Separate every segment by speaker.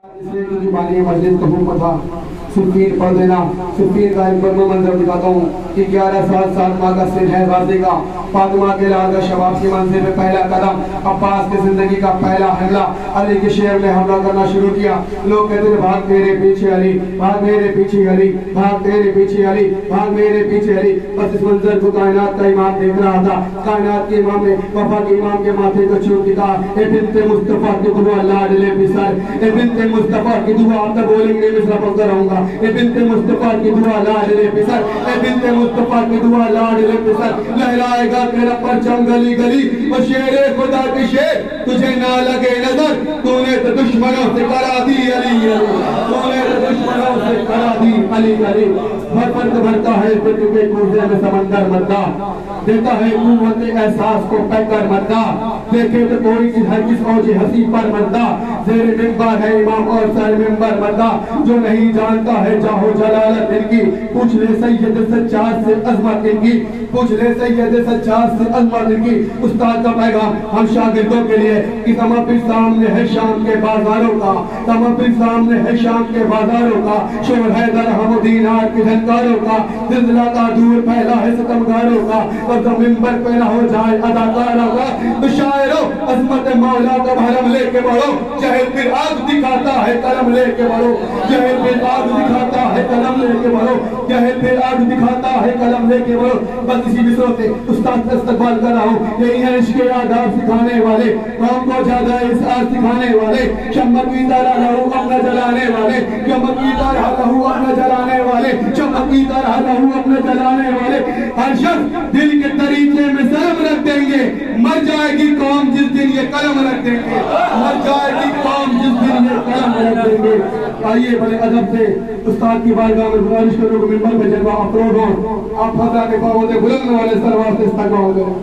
Speaker 1: اس لیے کہ بانی مسجد کا حکم تھا صفین پڑھ دینا. صفین کا ایک برما منظر دکھاتا ہوں کہ 11 سال ماں کا سن ہے غازی کا. فاطمہ کے لال کا شباب کی منزل میں پہلا قدم. عباس کی زندگی کا پہلا حملہ. علی کے شہر میں حملہ کرنا شروع کیا. لوگ کہتے ہیں بھاگ میرے پیچھے علی, بھاگ میرے پیچھے علی, بھاگ تیرے پیچھے علی, بھاگ میرے پیچھے علی. بس اس منظر کو کائنات کا امام دیکھ رہا تھا. کائنات کے امام نے وفا کے امام کے ماتھے کو چھو کے کہا, اے بنت مصطفیٰ کی دعا اللہ ڈلے پسر, اے بنت مصطفیٰ کی دعا. آپ تک بولیں گے مصرع پڑھتا رہوں گا. اے بنت مصطفیٰ کی دعا لاڈلے پسر, اے بنت مصطفیٰ کی دعا لاڈلے پسر. لہرائے گا تیرا پرچم گلی گلی, وہ شیر خدا کی شیر تجھے نہ لگے نظر. تو نے تو دشمنوں سے کرا دی علی علی, تو نے تو دشمنوں سے کرا دی علی علی. بھر پر بھرتا ہے فکر کے کوزے میں سمندر مدہ, دیتا ہے قوت احساس کو پیکر مدہ. دیکھے تو کوئی چیز ہر کس اوج ہنسی پر مدہ. زیر منبر ہے امام اور سر منبر مدہ. جو نہیں جانتا ہے جاہو جلالت ان کی, پوچھ لے سید سجاد سے عظمت ان کی, پوچھ لے سید سجاد سے عظمت ان کی. استاد کا پیغام ہم شاگردوں کے لیے کہ تمام پھر سامنے ہے شام کے بازاروں کا, تمام پھر سامنے ہے شام کے بازاروں کا. شور ہے درہم و دینار کی جھنکاروں کا, زلزلہ کا دور پھیلا ہے ستمگاروں کا. اور تو منبر پہ نہ ہو جائے اداکاروں کا. تو شاعروں عظمت مولا کا بھرم لے کے بڑھو, چاہے پھر آگ دکھاتا ہے قلم لے کے بڑھو, چاہے پھر آگ دکھاتا ہے قلم لے کے بڑھو, چاہے پھر آگ دکھاتا ہے قلم لے کے بڑھو. بس اسی مصروں سے استاد کا استقبال کر رہا ہوں. یہی ہے عشق آداب سکھانے والے, قوم کو زیادہ اسعار سکھانے والے, چمک کی طرح رہو اپنا جلانے والے, چمک کی طرح رہو اپنا جلانے والے, چمک کی طرح رہو اپنا جلانے والے. ہر شخص دل کے طریقے میں سلم رکھ دیں گے, مر جائے گی قوم جس دن یہ قلم رکھ دیں گے, مر جائے گی قوم جس دن یہ قلم رکھ دیں گے. آئیے بڑے ادب سے استاد کی بارگاہ میں گزارش کروں کہ منبر پہ جلوہ افروز ہو. آپ حضرات کے پاؤں سے بلند والے سروار سے استقبال کریں.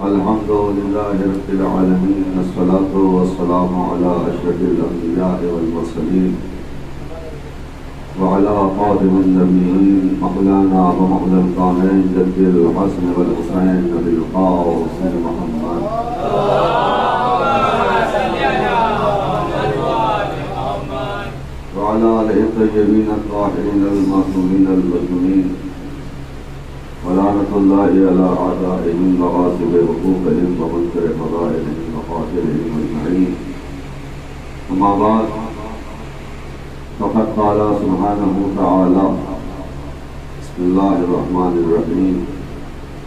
Speaker 2: الحمدللہ رب العالمین, الصلاۃ والسلام علی اشرف الانبیاء والمرسلین وعلی خاتم النبیین مولانا و مولا الکونین جد الحسن والحسین نبی القاسم محمد وعلی آلہ الطیبین الطاہرین المعصومین المظلومین ولعنۃ اللہ علی اعدائہم وغاصب حقوقہم ومنکر فضائلہم وقاتلہم اجمعین. اما بعد, فقد قال سبحانہ تعالی بسم اللہ الرحمن الرحیم,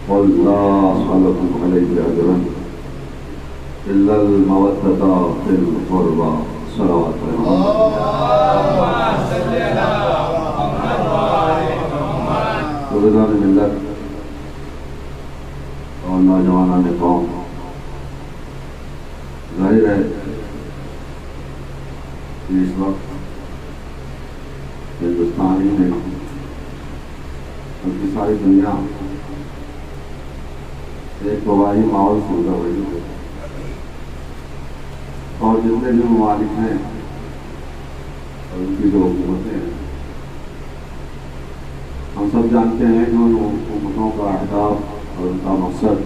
Speaker 2: قل لا اسألکم علیہ اجرا الا المودۃ فی القربى. صلوات بزرگان ملت اور نوجوانان قوم, ظاہر ہے کہ اس وقت ہندوستان ہی میں بلکہ ساری دنیا ایک وبائی ماحول سے گزر رہی ہے, اور جتنے بھی ممالک ہیں اور ان کی جو حکومتیں ہیں, ہم سب جانتے ہیں کہ ان حکومتوں کا اہداف اور ان کا مقصد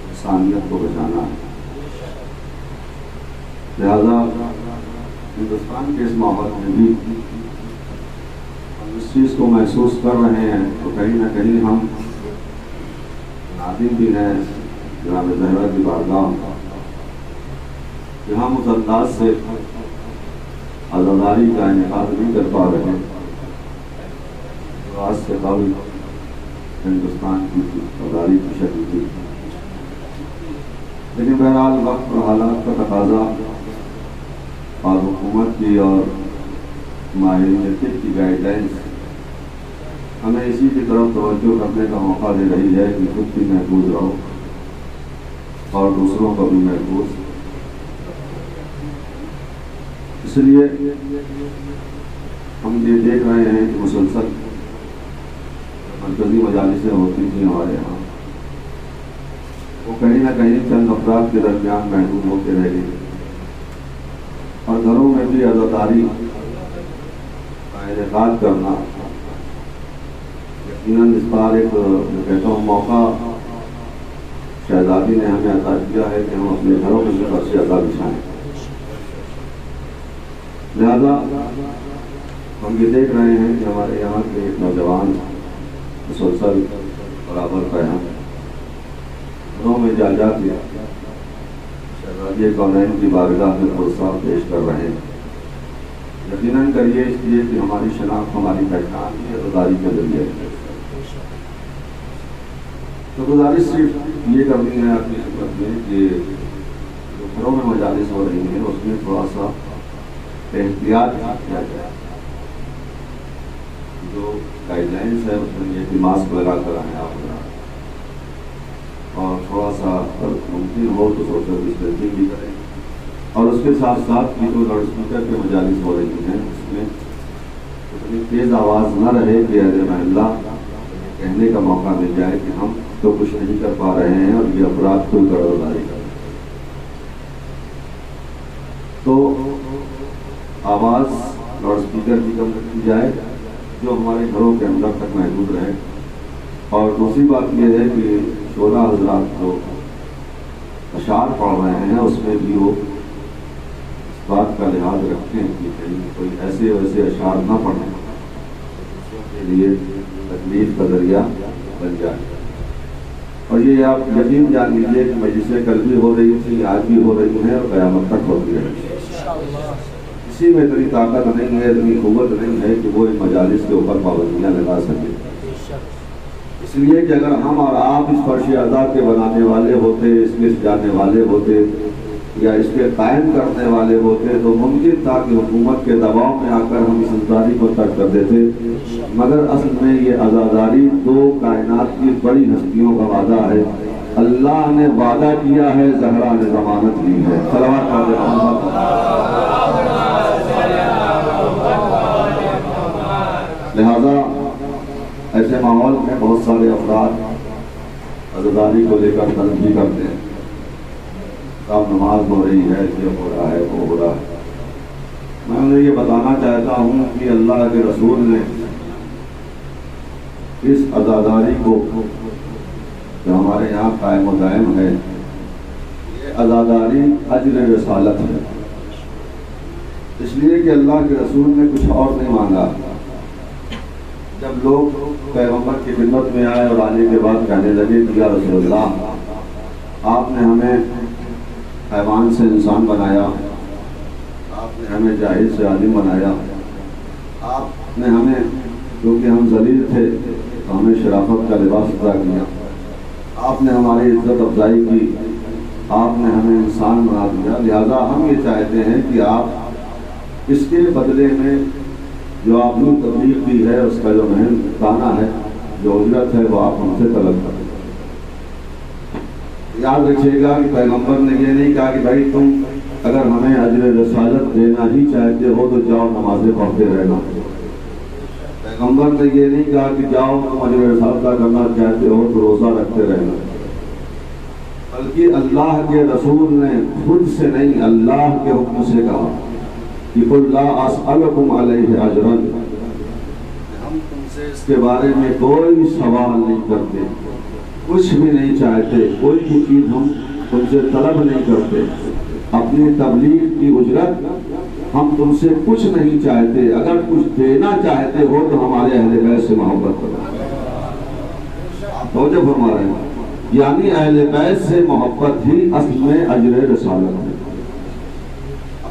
Speaker 2: انسانیت کو بچانا ہے. لہذا ہندوستان کے اس ماحول میں بھی ہم اس چیز کو محسوس کر رہے ہیں, تو کہیں نہ کہیں ہم ناظرین بھی ہیں جناب زہرا کی بارگاہ, کہ ہم اس انداز سے عزاداری کا انعقاد نہیں کر پا رہے ہیں آج سے قبل ہندوستان کی عزاداری کی شکل تھی. لیکن بہرحال وقت اور حالات کا تقاضا اور حکومت کی اور ماہرین طب کی گائیڈ لائنس ہمیں اسی کی طرف توجہ کرنے کا موقع دے رہی ہے کہ خود بھی محفوظ رہو اور دوسروں کو بھی محفوظ. اس لیے ہم یہ دیکھ رہے ہیں کہ مسلسل مرکزی مجالسیں ہوتی تھیں ہمارے یہاں, وہ کہیں نہ کہیں چند افراد کے درمیان محدود ہو کے رہ گئی, اور گھروں میں بھی عزاداری کا انعقاد کرنا یقیناً اس بار ایک میں کہتا ہوں موقع شہزادی نے ہمیں عطا کیا ہے کہ ہم اپنے گھروں میں فرش عطا بچھائیں. لہذا ہم یہ دیکھ رہے ہیں کہ ہمارے یہاں کے ایک نوجوان مسلسل برابر قیام گھروں میں جا کے شہزادی کونین کی بارگاہ میں پرسہ پیش کر رہے ہیں. یقیناً کریے اس لیے کہ ہماری شناخت ہماری پہچان کی عزاداری کے ذریعے. تو گزارش صرف یہ کرنی ہے آپ کی خدمت میں کہ جو گھروں میں مجالس ہو رہی ہیں اس میں تھوڑا سا احتیاط کیا جائے. جو گائیڈ لائنس ہے اس میں یہ کہ ماسک لگا کر آئیں آپ اور تھوڑا سا ممکن ہو تو سوشل ڈسٹینسنگ بھی کریں. اور اس کے ساتھ ساتھ کی جو لاؤڈ اسپیکر کے مجالس ہو رہی ہیں اس میں اتنی تیز آواز نہ رہے کہ اہل محلہ کہنے کا موقع مل جائے کہ ہم تو کچھ نہیں کر پا رہے ہیں اور یہ افراد کھل کر عزاداری کریں. تو آواز لاؤڈ اسپیکر کی کم رکھی جائے جو ہمارے گھروں کے اندر تک محدود رہے. اور دوسری بات یہ ہے کہ شعراء حضرات جو اشعار پڑھ رہے ہیں اس میں بھی وہ اس بات کا لحاظ رکھیں کہ کہیں کوئی ایسے ویسے اشعار نہ پڑھیں دوسروں کے لیے تکلیف کا ذریعہ بن جائے. اور یہ آپ یقین جان لیجیے کہ مجلسیں کل بھی ہو رہی تھی آج بھی ہو رہی ہیں اور قیامت تک ہوتی رہے گی. کسی میں اتنی طاقت نہیں ہے اتنی قوت نہیں ہے کہ وہ ان مجالس کے اوپر پابندیاں لگا سکے. اس لیے کہ اگر ہم اور آپ اس فرش اعضاء کے بنانے والے ہوتے اس کے سجانے والے ہوتے یا اس کے قائم کرنے والے ہوتے تو ممکن تھا کہ حکومت کے دباؤ میں آ کر ہم اس عزاداری کو ترک کر دیتے. مگر اصل میں یہ عزاداری دو کائنات کی بڑی ہستیوں کا وعدہ ہے. اللہ نے وعدہ کیا ہے زہرا نے ضمانت لی ہے. صلوات پڑھ لہذا ایسے ماحول میں بہت سارے افراد عزاداری کو لے کر طلب بھی کرتے ہیں. اب نماز ہو رہی ہے یہ ہو رہا ہے وہ ہو رہا ہے. میں انہیں یہ بتانا چاہتا ہوں کہ اللہ کے رسول نے اس عزاداری کو جو ہمارے یہاں قائم و دائم ہے یہ عزاداری اجر رسالت ہے. اس لیے کہ اللہ کے رسول نے کچھ اور نہیں مانگا. جب لوگ پیغمبر کی خدمت میں آئے اور آنے کے بعد کہنے لگے کہ یا رسول اللہ آپ نے ہمیں حیوان سے انسان بنایا, آپ نے ہمیں جاہل سے عالم بنایا, آپ نے ہمیں کیونکہ ہم ذلیل تھے تو ہمیں شرافت کا لباس عطا کیا, آپ نے ہماری عزت افزائی کی, آپ نے ہمیں انسان بنا دیا. لہذا ہم یہ چاہتے ہیں کہ آپ اس کے بدلے میں جو آپ نے تبلیغ کی ہے اس کا جو محنتانہ ہے جو اجرت ہے وہ آپ ہم سے طلب کریں. یاد رکھیے گا کہ پیغمبر نے یہ نہیں کہا کہ بھائی تم اگر ہمیں اجر رسالت دینا ہی چاہتے ہو تو جاؤ نمازیں پڑھتے رہنا. پیغمبر نے یہ نہیں کہا کہ جاؤ تم اجر رسالت کرنا چاہتے ہو تو روزہ رکھتے رہنا. بلکہ اللہ کے رسول نے خود سے نہیں اللہ کے حکم سے کہا کہ قل لا اسألکم علیہ اجرا, ہم تم سے اس کے بارے میں کوئی سوال نہیں کرتے, کچھ بھی نہیں چاہتے, کوئی بھی چیز ہم تم سے طلب نہیں کرتے. اپنی تبلیغ کی اجرت ہم تم سے کچھ نہیں چاہتے. اگر کچھ دینا چاہتے ہو تو ہمارے اہل بیت سے محبت کرو. آپ توجہ فرما رہے ہیں, یعنی اہل بیت سے محبت ہی اصل میں اجر رسالت ہے.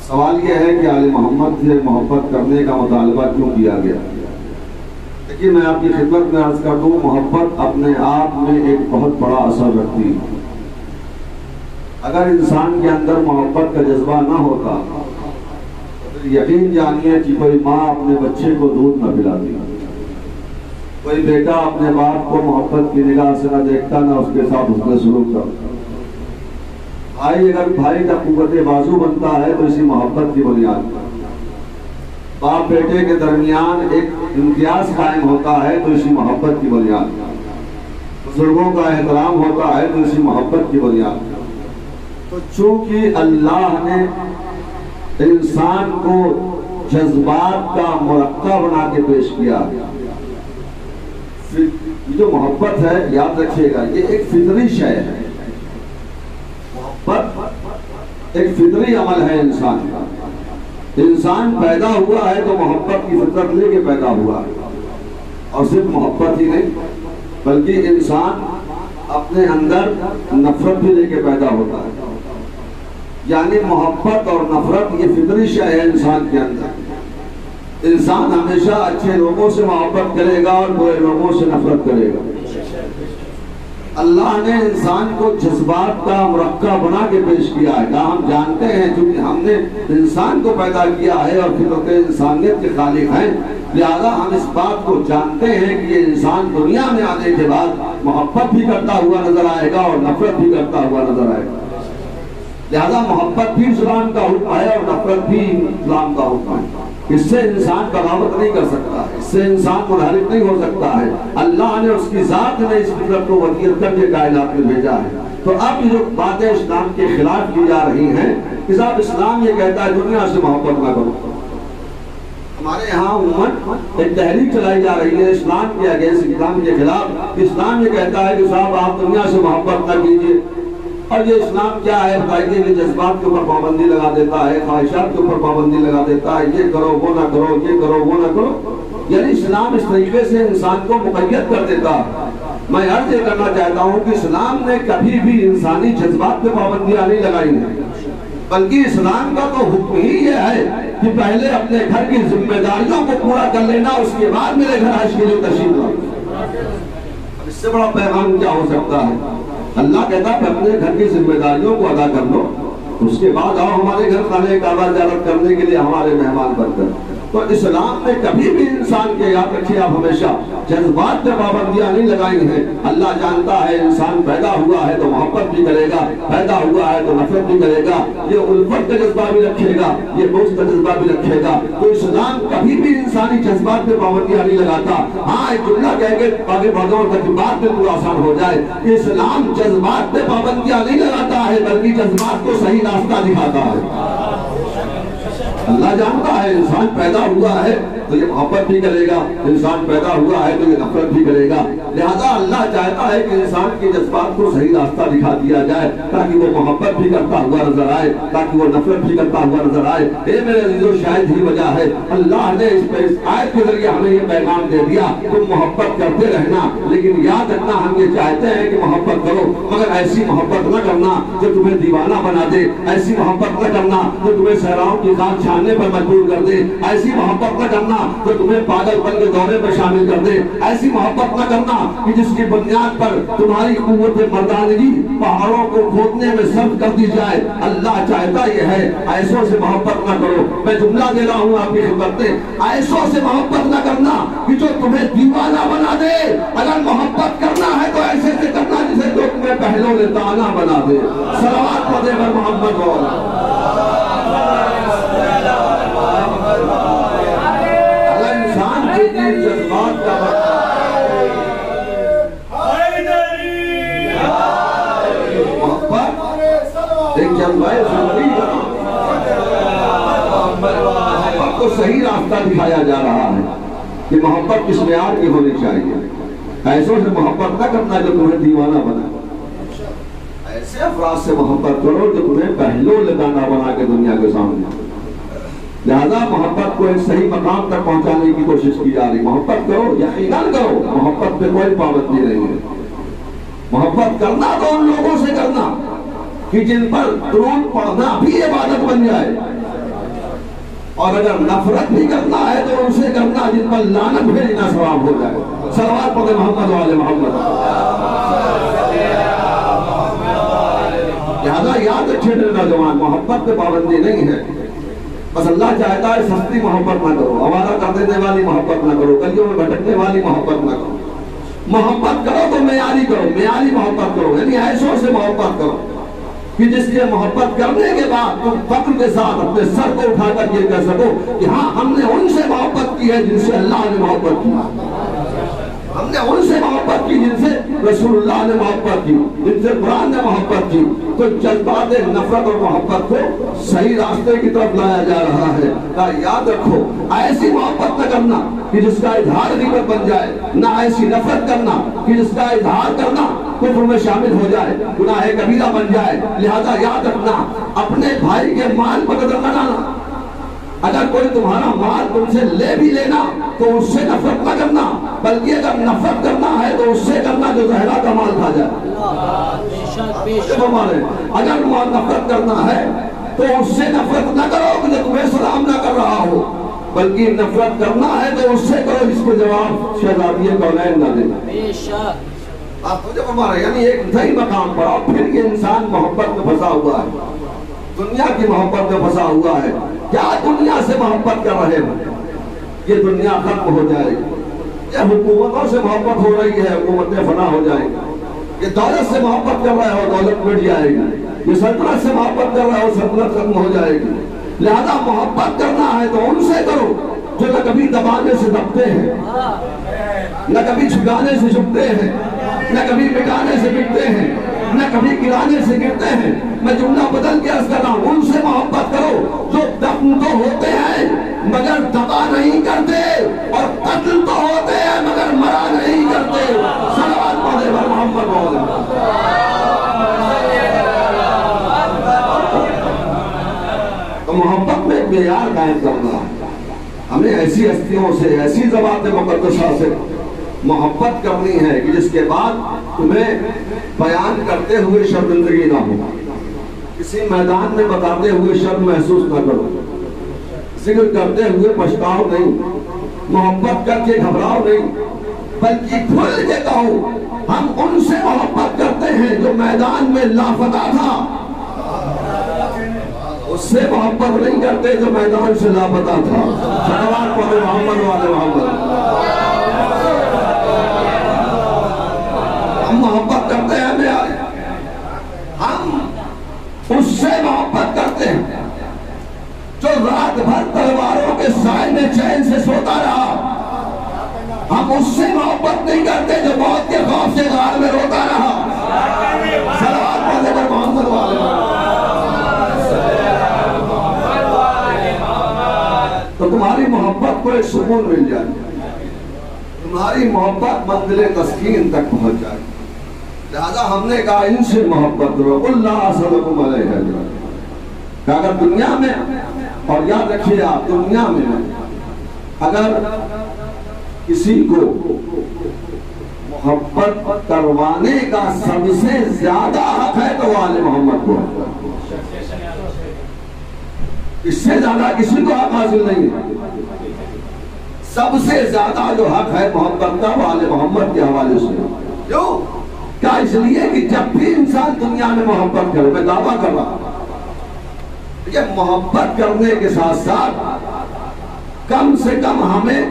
Speaker 2: سوال یہ ہے کہ آل محمد سے محبت کرنے کا مطالبہ کیوں کیا گیا. دیکھیے میں آپ کی خدمت میں عرض کر دوں, محبت اپنے آپ میں ایک بہت بڑا اثر رکھتی ہے. اگر انسان کے اندر محبت کا جذبہ نہ ہوتا تو یقین جانیے کہ کوئی ماں اپنے بچے کو دودھ نہ پلاتی, کوئی بیٹا اپنے باپ کو محبت کی نگاہ سے نہ دیکھتا, نہ اس کے ساتھ حسن سلوک کرتا. بھائی اگر بھائی کا قوت بازو بنتا ہے تو اسی محبت کی بنیاد پر. باپ بیٹے کے درمیان ایک امتیاز قائم ہوتا ہے تو اسی محبت کی بنیاد پر. بزرگوں کا احترام ہوتا ہے تو اسی محبت کی بنیاد پر. تو چونکہ اللہ نے انسان کو جذبات کا مرکب بنا کے پیش کیا, جو محبت ہے یاد رکھیے گا یہ ایک فطری شے ہے. پر ایک فطری عمل ہے انسان کا. انسان پیدا ہوا ہے تو محبت کی فطرت لے کے پیدا ہوا ہے، اور صرف محبت ہی نہیں بلکہ انسان اپنے اندر نفرت بھی لے کے پیدا ہوتا ہے. یعنی محبت اور نفرت یہ فطری شے ہے انسان کے اندر. انسان ہمیشہ اچھے لوگوں سے محبت کرے گا اور برے لوگوں سے نفرت کرے گا. اللہ نے انسان کو جذبات کا مرکب بنا کے پیش کیا ہے. ہم جانتے ہیں چونکہ ہم نے انسان کو پیدا کیا ہے اور فطرت انسانیت کے خالق ہیں، لہذا ہم اس بات کو جانتے ہیں کہ یہ انسان دنیا میں آنے کے بعد محبت بھی کرتا ہوا نظر آئے گا اور نفرت بھی کرتا ہوا نظر آئے گا. لہذا محبت بھی اسلام کا حکم ہے اور نفرت بھی اسلام کا حکم ہے. اس سے انسان بغاوت نہیں کر سکتا، اس سے انسان منحرف نہیں ہو سکتا ہے. اللہ نے اس کی ذات میں اس فطرت کو وصیت کر کے کائنات میں بھیجا ہے. تو اب جو باتیں اسلام کے خلاف کی جا رہی ہیں کہ صاحب اسلام یہ کہتا ہے دنیا سے محبت نہ کرو. ہمارے یہاں امت ایک تحریک چلائی جا رہی ہے اسلام کے اگینسٹ، اسلام کے خلاف. اسلام یہ کہتا ہے کہ صاحب آپ دنیا سے محبت نہ کیجیے. اور یہ اسلام کیا ہے بتائیے؟ کہ جذبات کے اوپر پابندی لگا دیتا ہے، خواہشات کے اوپر پابندی لگا دیتا ہے، یہ کرو وہ نہ کرو، یہ کرو وہ نہ کرو. یعنی اسلام اس طریقے سے انسان کو مقید کر دیتا ہے. میں عرض یہ کرنا چاہتا ہوں کہ اسلام نے کبھی بھی انسانی جذبات پہ پابندیاں نہیں لگائی ہیں، بلکہ اسلام کا تو حکم ہی یہ ہے کہ پہلے اپنے گھر کی ذمہ داریوں کو پورا کر لینا، اس کے بعد میرے گھر عیش کے لیے تشریف لاؤ. اس سے بڑا پیغام کیا ہو سکتا ہے؟ اللہ کہتا ہے اپنے گھر کی ذمہ داریوں کو ادا کر لو، اس کے بعد آؤ ہمارے گھر خانہ کعبہ زیارت کرنے کے لیے ہمارے مہمان بن کر. تو اسلام نے کبھی بھی انسان کے، یاد رکھیے آپ ہمیشہ، جذبات پہ پابندیاں نہیں لگائی ہیں. اللہ جانتا ہے انسان پیدا ہوا ہے تو محبت بھی کرے گا، پیدا ہوا ہے تو نفرت بھی کرے گا، یہ الفت کا جذبہ بھی رکھے گا، یہ بغض کا جذبہ بھی رکھے گا. تو اسلام کبھی بھی انسانی جذبات پہ پابندیاں نہیں لگاتا. ہاں ایک جملہ کہہ کے آگے بڑھو اور تاکہ بات بالکل آسان ہو جائے. اسلام جذبات پہ پابندیاں نہیں لگاتا ہے بلکہ جذبات کو صحیح راستہ دکھاتا ہے. اللہ جانتا ہے انسان پیدا ہوا ہے تو یہ محبت بھی کرے گا، انسان پیدا ہوا ہے تو یہ نفرت بھی کرے گا. لہذا اللہ چاہتا ہے کہ انسان کے جذبات کو صحیح راستہ دکھا دیا جائے تاکہ وہ محبت بھی کرتا ہوا نظر آئے، تاکہ وہ نفرت بھی کرتا ہوا نظر آئے. اے میرے عزیزو، شاید ہی وجہ ہے اللہ نے اس آیت کے ذریعے ہمیں یہ پیغام دے دیا تم محبت کرتے رہنا، لیکن یاد رکھنا ہم یہ چاہتے ہیں کہ محبت کرو مگر ایسی محبت نہ کرنا جو تمہیں دیوانہ بنا دے، ایسی محبت نہ کرنا جو تمہیں صحراؤں کی خاک چھاننے پر مجبور کر دے، ایسی محبت نہ کرنا جو تمہیں پاگل پن کے دورے پر شامل کر دے، ایسی محبت نہ کرنا کہ جس کی بنیاد پر تمہاری قوت مردانگی پہاڑوں کو کھودنے میں صرف کر دی جائے. اللہ چاہتا یہ ہے ایسوں سے محبت نہ کرو. میں جملہ دے رہا ہوں آپ کی خدمت میں، ایسوں سے محبت نہ کرنا کہ جو تمہیں دیوانہ بنا دے. اگر محبت کرنا ہے تو ایسے سے کرنا جسے جو تمہیں پہلوں نے تانا بنا دے. صلوات پڑھے بر محمد و جذبات کا محبت ایک جذبہ زندگی کا محبت کو صحیح راستہ دکھایا جا رہا ہے کہ محبت کس معیار کی ہونی چاہیے. ایسوں سے محبت نہ کرنا جو تمہیں دیوانہ بنا، ایسے افراد سے محبت کرو جو تمہیں پہلو لگانا بنا کے دنیا کے سامنے. لہذا محبت کو ایک صحیح مقام تک پہنچانے کی کوشش کی جا رہی. محبت کرو، یقیناً کرو، محبت پہ کوئی پابندی نہیں ہے. محبت کرنا تو ان لوگوں سے کرنا کہ جن پر درود پڑھنا بھی عبادت بن جائے، اور اگر نفرت بھی کرنا ہے تو ان سے کرنا جن پر لعنت بھیجنا ثواب ہو جائے. صلوات پڑھے محمد و آل محمد. لہذا یاد رکھیے نوجوان، محبت پہ پابندی نہیں ہے. بس اللہ چاہتا ہے سستی محبت نہ کرو، آوارہ کر دینے والی محبت نہ کرو، گلیوں میں بھٹکنے والی محبت نہ کرو. محبت کرو تو معیاری کرو، معیاری محبت کرو، یعنی ایسوں سے محبت کرو کہ جس کے محبت کرنے کے بعد تم فخر کے ساتھ اپنے سر کو اٹھا کر یہ کہہ سکو کہ ہاں ہم نے ان سے محبت کی ہے جن سے اللہ نے محبت کی، ہم نے ان سے محبت کی جن سے رسول اللہ نے محبت کی، جن سے قرآن نے محبت کی. تو جذبات نفرت اور محبت کو صحیح راستے کی طرف لایا جا رہا ہے. یاد رکھو ایسی محبت نہ کرنا
Speaker 1: کہ جس کا اظہار غیبت بن جائے، نہ ایسی نفرت کرنا کہ جس کا اظہار کرنا کفر میں شامل ہو جائے، گناہ کبیرہ بن جائے۔ لہذا یاد رکھنا، اپنے بھائی کے مال پر قدر نہ ڈالنا۔ اگر کوئی تمہارا مال تم سے لے بھی لینا تو اس سے نفرت نہ کرنا، بلکہ اگر نفرت کرنا ہے تو اس سے کرنا جو زہرا کا مال کھا جائے۔ اگر نفرت کرنا ہے تو اس سے نفرت نہ کرو کہ جو تمہیں سلام نہ کر رہا ہو، بلکہ نفرت کرنا ہے تو اس سے کرو جس کو جواب شہزادی کونین نہ دے۔ آپ مجھے فرما رہے یعنی ایک صحیح مقام پر، اور پھر یہ انسان محبت میں پھنسا ہوا ہے، دنیا کی محبت میں پھنسا ہوا ہے۔ کیا دنیا سے محبت کر رہے ہو؟ یہ دنیا ختم ہو جائے گی۔ یہ حکومتوں سے محبت ہو رہی ہے، حکومتیں فنا ہو جائیں گی۔ یہ دولت سے محبت کر رہے ہو، دولت مٹ جائے گی۔ یہ سلطنت سے محبت کر رہے ہو، سلطنت ختم ہو جائے گی۔ لہذا محبت کرنا ہے تو ان سے کرو جو نہ کبھی دبانے سے دبتے ہیں، نہ کبھی جھکانے سے جھکتے ہیں، نہ کبھی مٹانے سے مٹتے ہیں، نہ کبھی گرانے سے گرتے ہیں۔ میں جملہ بدل کے عرض کر رہا ہوں، ان سے محبت کرو جو دفن تو ہوتے ہیں مگر دبا نہیں کرتے، اور قتل تو ہوتے ہیں مگر مرا نہیں کرتے۔ صلوات پڑھے بر محمد مولا۔ تو محبت میں ایک معیار قائم کرنا ہے۔ ہمیں ایسی ہستیوں سے، ایسی ذوات مقدسہ سے محبت کرنی ہے کہ جس کے بعد تمہیں بیان کرتے ہوئے شرمندگی نہ ہو، کسی میدان میں بتاتے ہوئے شرم محسوس نہ کرو، ذکر کرتے ہوئے پچھتاؤ نہیں، محبت کر کے گھبراؤ نہیں، بلکہ کھل کے کہو ہم ان سے محبت کرتے ہیں جو میدان میں لاپتہ تھا، اس سے محبت نہیں کرتے جو میدان سے لاپتہ تھا۔ صلوات پڑھے محمد والے محمد۔ ہم محبت کرتے ہیں، ہم اس سے محبت کرتے ہیں جو رات بھر تلواروں کے سائے میں چین سے سوتا رہا۔ ہم اس سے محبت نہیں کرتے جو موت کے خوف سے غار میں روتا رہا۔ صلوات پڑھے پر محمد والے۔ تو تمہاری محبت کو ایک سکون مل جائے، تمہاری محبت منزل تسکین تک پہنچ جائے۔ لہذا ہم نے کہا ان سے محبت کرو، اللہ صلوم علیہ وسلم۔ کہ اگر دنیا میں، اور یاد رکھیے آپ، دنیا میں اگر کسی کو محبت کروانے کا سب سے زیادہ حق ہے تو وہ آل محمد کو ہے۔ اس سے زیادہ کسی کو حق حاصل نہیں ہے۔ سب سے زیادہ جو حق ہے محبت کا وہ آل محمد کے حوالے سے۔ کیوں؟ کیا اس لیے کہ جب بھی انسان دنیا میں محبت کرے، میں دعویٰ کر رہا ہوں کہ محبت کرنے کے ساتھ ساتھ کم سے کم ہمیں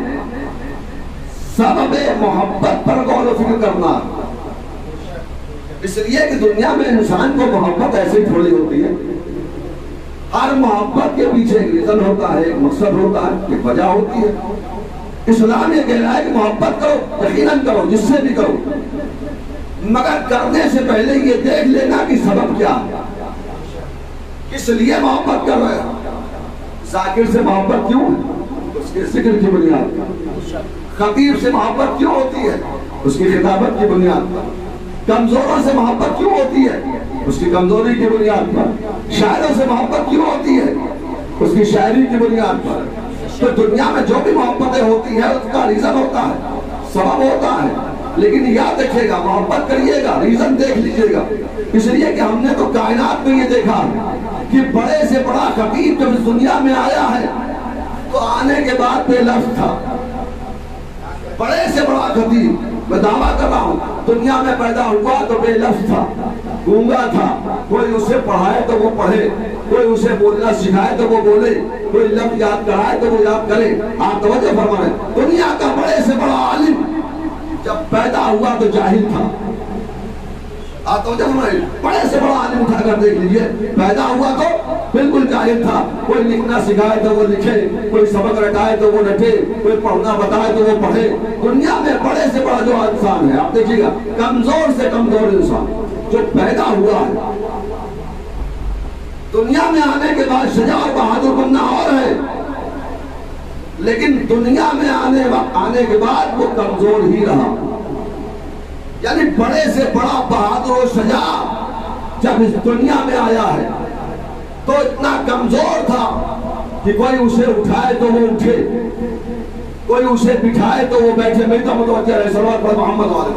Speaker 1: سبب محبت پر غور و فکر کرنا، اس لیے کہ دنیا میں انسان کو محبت ایسی تھوڑی ہوتی ہے۔ ہر محبت کے پیچھے ایک ریزن ہوتا ہے، ایک مقصد ہوتا ہے، ایک وجہ ہوتی ہے۔ اسلام یہ کہہ رہا ہے کہ محبت کرو، یقیناً کرو، جس سے بھی کرو، مگر کرنے سے پہلے یہ دیکھ لینا کہ سبب کیا ہے، کس لیے محبت کر رہے ہیں۔ ذاکر سے محبت کیوں ہے؟ اس کے ذکر کی بنیاد پر۔ خطیب سے محبت کیوں ہوتی ہے؟ اس کی خطابت کی بنیاد پر۔ کمزوروں سے محبت کیوں ہوتی ہے؟ اس کی کمزوری کی بنیاد پر۔ شاعروں سے محبت کیوں ہوتی ہے؟ اس کی شاعری کی بنیاد پر۔ تو دنیا میں جو بھی محبتیں ہوتی ہیں اس کا ریزن ہوتا ہے، سبب ہوتا ہے، لیکن یاد رکھیے گا، محبت کریے گا، ریزن دیکھ لیجئے گا۔ اس لیے کہ ہم نے تو کائنات میں یہ دیکھا کہ بڑے سے بڑا خطیب جب اس دنیا میں آیا ہے تو آنے کے بعد بے لفظ تھا۔ بڑے سے بڑا خطیب، میں دعویٰ کر رہا ہوں، دنیا میں پیدا ہوا تو بے لفظ تھا، گونگا تھا، کوئی اسے پڑھائے تو وہ پڑھے، کوئی اسے بولنا سکھائے تو وہ بولے، کوئی لفظ یاد کرائے تو وہ یاد کرے۔ آپ توجہ فرمائیں، دنیا کا بڑے سے بڑا عالم جب پیدا ہوا تو جاہل تھا۔ آپ توجہ فرمائیں، بڑے سے بڑا عالم اٹھا کر دیکھ لیجئے، پیدا ہوا تو بالکل جاہل تھا۔ کوئی لکھنا سکھائے تو وہ لکھے، کوئی سبق رٹائے تو وہ رٹے، کوئی پڑھنا بتائے تو وہ پڑھے۔ دنیا میں بڑے سے بڑا جو انسان ہے، آپ دیکھیے گا، کمزور سے کمزور انسان جو پیدا ہوا ہے، دنیا میں آنے کے بعد شجاع اور بہادر بننا اور ہے،
Speaker 2: لیکن دنیا میں آنے کے بعد وہ کمزور ہی رہا. یعنی بڑے سے بڑا بہادر و شجاع جب اس دنیا میں آیا ہے تو اتنا کمزور تھا کہ کوئی اسے اٹھائے تو وہ اٹھے, کوئی اسے بٹھائے تو وہ بیٹھے. میں تو متوجہ رہے صلوات پر محمد والے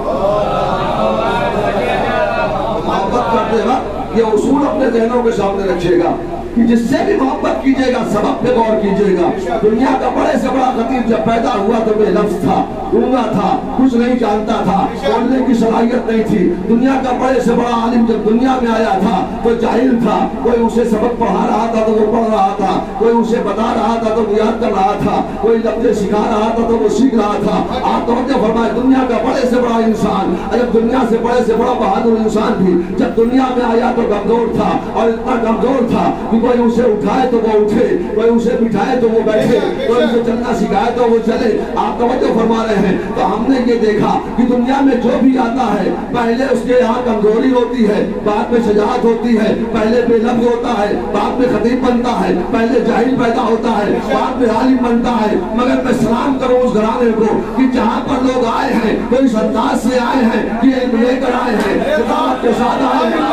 Speaker 2: محبت کرتے وقت یہ اصول اپنے ذہنوں کے سامنے رکھیے گا کہ جس سے بھی محبت کیجئے گا سبب پہ غور کیجئے گا. دنیا کا بڑے سے بڑا خطیب جب پیدا ہوا تو بے لفظ تھا, گونگا تھا, کچھ نہیں جانتا تھا, بولنے کی صلاحیت نہیں تھی. دنیا کا بڑے سے بڑا عالم جب دنیا میں آیا تھا تو جاہل تھا. کوئی اسے سبق پڑھا رہا تھا تو وہ پڑھ رہا تھا, کوئی اسے بتا رہا تھا تو وہ یاد کر رہا تھا, کوئی لفظ سکھا رہا تھا تو وہ سیکھ رہا تھا. آپ توجہ فرمائے, دنیا کا بڑے سے بڑا انسان, جب دنیا سے بڑے سے بڑا بہادر انسان بھی جب دنیا میں آیا تو کمزور تھا, اور اتنا کمزور تھا کہ کوئی اسے اٹھائے تو وہ اٹھے, کوئی اسے بٹھائے تو وہ بیٹھے, کوئی اسے چلنا سکھائے تو وہ چلے. آپ توجہ فرما رہے ہیں. تو ہم نے یہ دیکھا کہ دنیا میں جو بھی آتا ہے پہلے اس کے یہاں کمزوری ہوتی ہے, بعد میں شجاعت ہوتی ہے, پہلے بے لفظ ہوتا ہے, بعد میں خطیب بنتا ہے, پہلے جاہل پیدا ہوتا ہے, بعد میں عالم بنتا ہے. مگر میں سلام کروں اس گھرانے کو کہ جہاں پر لوگ آئے ہیں تو اس انداز سے آئے ہیں کہ علم لے کر آئے ہیں, کتاب کے ساتھ آئے ہیں,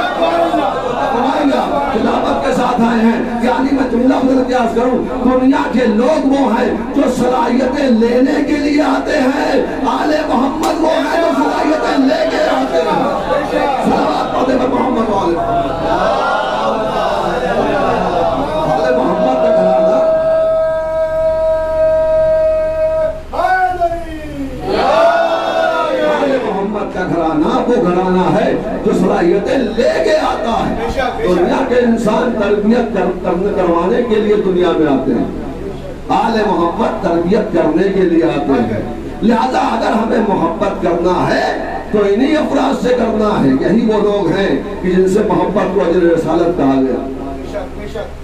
Speaker 2: کتابت کے ساتھ آئے ہیں. یعنی میں جملہ بدل کے عرض کروں, دنیا کے لوگ وہ ہیں جو صلاحیتیں لینے کے لیے آتے ہیں, آل محمد وہ ہیں جو صلاحیتیں لے کے آتے ہیں. صلوات پڑھتے ہیں محمد والے آل محمد کا گھرانہ, آل محمد کا گھرانہ وہ گھرانہ ہے جو صلاحیتیں لے کے آتا ہے. دنیا کے انسان تربیت کروانے کے لیے دنیا میں آتے ہیں, آل محمد تربیت کرنے کے لیے آتے ہیں. لہذا اگر ہمیں محبت کرنا ہے تو انہی افراد سے کرنا ہے. یہی وہ لوگ ہیں کہ جن سے محبت کو اجر رسالت کہا گیا.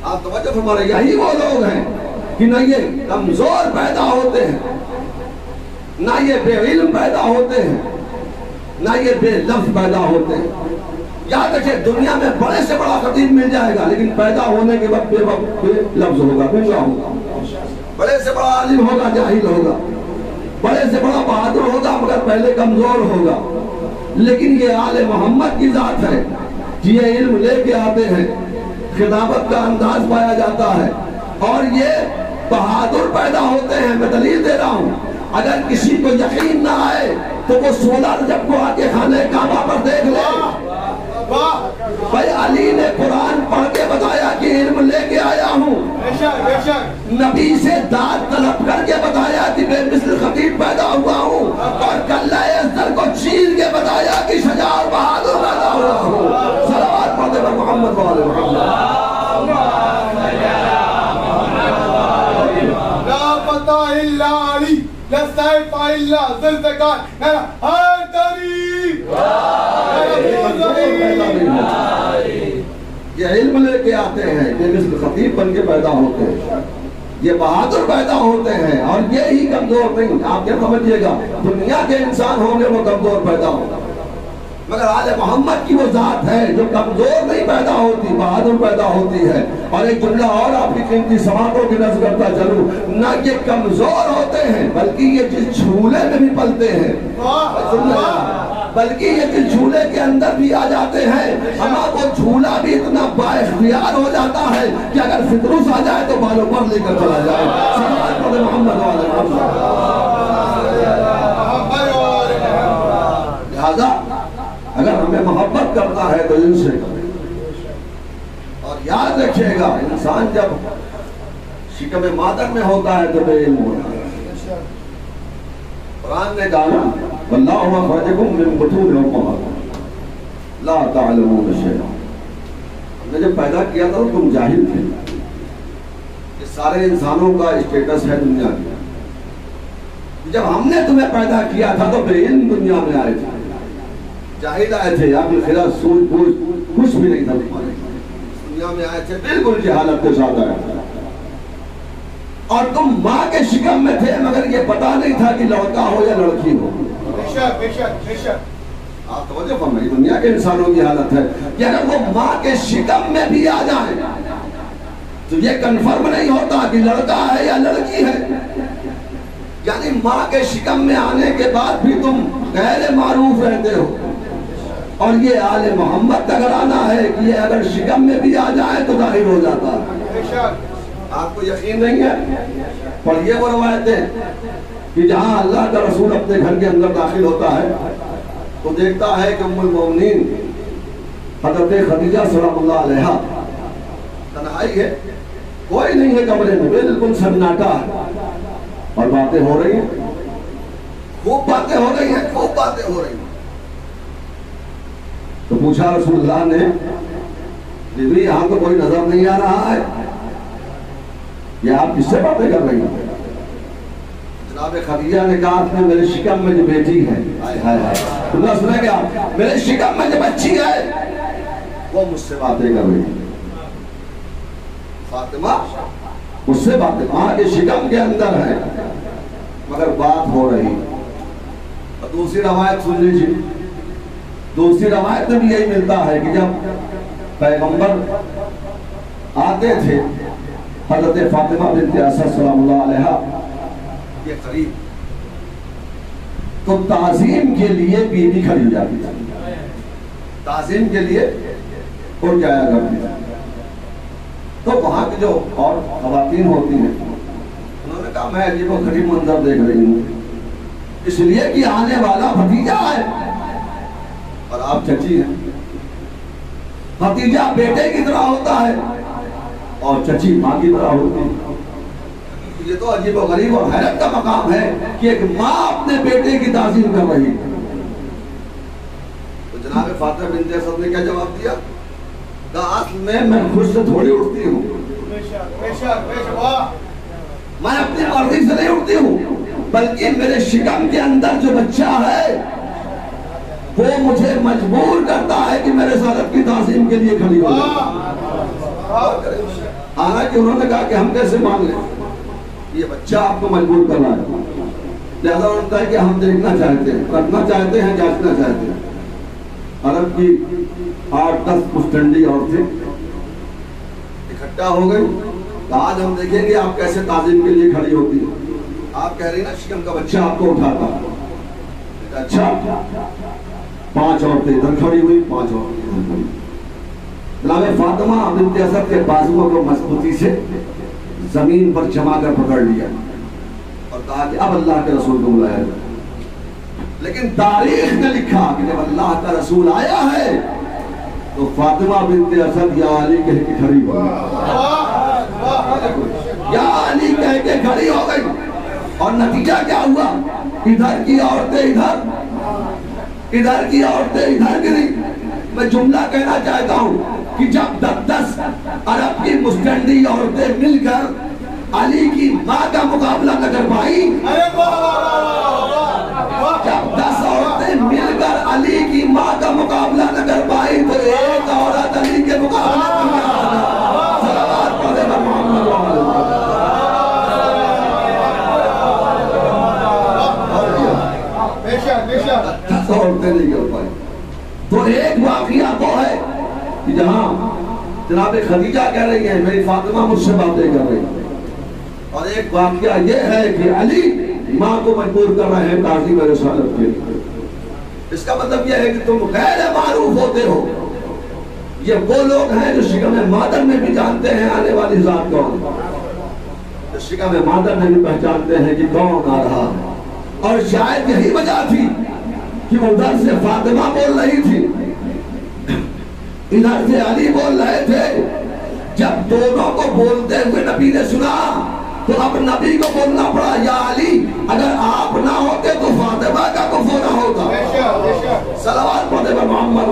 Speaker 2: آپ توجہ فرما رہے, یہی وہ لوگ ہیں کہ نہ یہ کمزور پیدا ہوتے ہیں, نہ یہ بے علم پیدا ہوتے ہیں, نہ یہ بے لفظ پیدا ہوتے ہیں. یاد رکھیں, دنیا میں بڑے سے بڑا خطیب مل جائے گا لیکن پیدا ہونے کے وقت بے لفظ ہوگا, گونگا ہوگا. بڑے سے بڑا عالم ہوگا, جاہل ہوگا. بڑے سے بڑا بہادر ہوگا مگر پہلے کمزور ہوگا. لیکن یہ آل محمد کی ذات ہے, یہ علم لے کے آتے ہیں, خطابت کا انداز پایا جاتا ہے, اور یہ بہادر پیدا ہوتے ہیں. میں دلیل دے رہا ہوں, اگر کسی کو یقین نہ آئے تو وہ 16 رجب کو آ کے خانہ کعبہ پر دیکھ لے. بھائی علی نے قرآن پڑھ کے بتایا کہ علم لے کے آیا ہوں, نبی سے داد طلب کر کے بتایا کہ بے مثل خطیب پیدا ہوا ہوں, اور کلہ ازدر کو چیر کے بتایا کہ شجاع اور بہادر پیدا ہوا ہوں. صلوات پڑھتے ہیں محمد والے محمد.
Speaker 3: لا فتح الا علی, لا سیف الا ذوالفقار,
Speaker 2: یہ علم لے کے آتے ہیں, یہ مثل خطیب بن کے پیدا ہوتے ہیں, یہ بہادر پیدا ہوتے ہیں, اور یہی کمزور نہیں. آپ کیا سمجھیے گا, دنیا کے انسان ہوں گے وہ کمزور پیدا ہوگا, مگر آل محمد کی وہ ذات ہے جو کمزور نہیں پیدا ہوتی, بہادر پیدا ہوتی ہے. اور ایک جملہ اور آپ کی قیمتی سماعتوں کی نظر کرتا چلوں, نہ یہ کمزور ہوتے ہیں بلکہ یہ جس جھولے میں بھی پلتے ہیں, بلکہ یہ جس جھولے کے اندر بھی آ جاتے ہیں. ہمارا وہ جھولا بھی اتنا بااختیار ہو جاتا ہے کہ اگر فطرس آ جائے تو بالوں پر لے کر چلا جائے. محمد والے لہذا اگر ہمیں محبت کرنا ہے تو ان سے کریں. اور یاد رکھیے گا, انسان جب شکم مادر میں ہوتا ہے تو بے علم ہوتا ہے. قرآن نے کہا واللہ اخرجکم من بطون امہاتکم لا تعلمون شیئا. ہم نے جب پیدا کیا تھا تم جاہل تھے. یہ سارے انسانوں کا اسٹیٹس ہے دنیا میں. جب ہم نے تمہیں پیدا کیا تھا تو بے علم دنیا میں آئے تھے, جاہل آئے تھے, آپ کے خلاف سوچ بوجھ کچھ بھی نہیں تھا تمہارے. دنیا میں آئے تھے بالکل جہالت کے ساتھ آئے تھے, اور تم ماں کے شکم میں تھے مگر یہ پتا نہیں تھا کہ لڑکا ہو یا لڑکی ہو. آپ توجہ فرمائیے, دنیا کے انسانوں کی حالت ہے کہ اگر وہ ماں کے شکم میں بھی آ جائیں تو یہ کنفرم نہیں ہوتا کہ لڑکا ہے یا لڑکی ہے. یعنی ماں کے شکم میں آنے کے بعد بھی تم غیر معروف رہتے ہو. اور یہ آل محمد کا گھرانہ ہے کہ یہ اگر شکم میں بھی آ جائے تو ظاہر ہو جاتا ہے. آپ کو یقین نہیں ہے؟ اور یہ وہ روایتیں کہ جہاں اللہ کا رسول اپنے گھر کے اندر داخل ہوتا ہے تو دیکھتا ہے کہ ام المومنین حضرت خدیجہ سلام اللہ علیہا تنہائی ہے، کوئی نہیں ہے کمرے میں، بالکل سناٹا ہے، اور باتیں ہو رہی ہیں، خوب باتیں ہو رہی ہیں، خوب باتیں ہو رہی ہیں. تو پوچھا رسول اللہ نے، بیوی یہاں تو کوئی نظر نہیں آ رہا ہے، یہ آپ کس سے باتیں کر رہی ہیں؟ جناب خدیجہ نے کہا کہ میرے شکم میں جو بیٹی ہے، اللہ سنے گا، میرے شکم میں جو بچی ہے وہ مجھ سے باتیں کر رہی ہے. فاطمہ مجھ سے باتیں، ماں کے شکم کے اندر ہے مگر بات ہو رہی. اور دوسری روایت سن لیجیے، دوسری روایت میں بھی یہی ملتا ہے کہ جب پیغمبر آتے تھے حضرت فاطمہ بنت اسد سلام اللہ علیہا یہ قریب، تو تعظیم کے لیے بیوی کھڑی ہو جاتی تھی، تعظیم کے لیے اٹھ جایا کرتی تھی. تو وہاں کی جو اور خواتین ہوتی ہیں انہوں نے کہا میں عجیب و غریب منظر دیکھ رہی ہوں، اس لیے کہ آنے والا بھتیجا ہے اور آپ چچی ہیں. بھتیجا بیٹے کی طرح ہوتا ہے اور چچی ماں کی طرح ہوتی ہے. یہ تو عجیب و غریب اور حیرت کا مقام ہے کہ ایک ماں اپنے بیٹے کی تعظیم کر رہی ہے. تو جناب فاطمہ بنت اسد نے کیا جواب دیا؟ کہا اصل میں خود سے تھوڑی اٹھتی ہوں، میں اپنی مرضی سے نہیں اٹھتی ہوں، بلکہ میرے شکم کے اندر جو بچہ ہے وہ مجھے مجبور کرتا ہے کہ میرے ساتھ کی تعظیم کے لیے کھڑی ہو جائے. حالانکہ انہوں نے کہا کہ ہم کیسے مان لیں، یہ بچہ آپ کو مجبور کرنا ہے، لہذا انہوں نے کہا کہ ہم دیکھنا چاہتے ہیں، رکھنا چاہتے ہیں، جانچنا چاہتے ہیں. عرب کی 8-10 مستنڈی عورتیں اکٹھا ہو گئی، آج ہم دیکھیں گے آپ کیسے تعظیم کے لیے کھڑی ہوتی ہیں. آپ کہہ رہی نا شکم کا بچہ آپ کو اٹھاتا. اچھا 5 عورتیں ادھر کھڑی ہوئی، 5 عورتیں ادھر کھڑی. جناب فاطمہ بنت اسد کے بازوؤں کو مضبوطی سے زمین پر جما کر پکڑ لیا اور کہا کہ اب اللہ کے رسول کو بلایا جائے. لیکن تاریخ نے لکھا کہ جب اللہ کا رسول آیا ہے تو فاطمہ بنت اسد یا علی کہہ کے کھڑی ہو گئی، یا علی کہہ کے کھڑی ہو گئی. اور نتیجہ کیا ہوا؟ ادھر کی عورتیں ادھر، ادھر کی عورتیں ادھر گری. میں جملہ کہنا چاہتا ہوں کہ جب 10 عرب کی مستنڈی عورتیں مل کر علی کی ماں کا مقابلہ نہ کر پائی، جب 10 عورتیں مل کر علی کی ماں کا مقابلہ نہ کر پائی تو ایک عورت علی کے مقابلے میں صلوات پڑھے گا محمد عورتیں نہیں کر پائی. تو ایک واقعہ تو ہے کہ جہاں جناب خدیجہ کہہ رہی ہیں میری فاطمہ مجھ سے باتیں کر رہی ہیں، اور ایک واقعہ یہ ہے کہ علی ماں کو مجبور کر رہے ہیں تعظیم رسالت کے لیے. اس کا مطلب یہ ہے کہ تم غیر معروف ہوتے ہو. یہ وہ لوگ ہیں جو شکم مادر میں بھی جانتے ہیں آنے والی ذات کون، جو شکم مادر میں بھی پہچانتے ہیں کہ کون آ رہا ہے. اور شاید یہی وجہ تھی کہ ادھر سے فاطمہ بول رہی تھی، ادھر سے علی بول رہے تھے. جب دونوں کو بولتے ہوئے نبی نے سنا تو اب نبی کو بولنا پڑا یا علی اگر آپ نہ ہوتے تو فاطمہ کا کفر نہ ہوتا. صلوات پڑھے پر محمد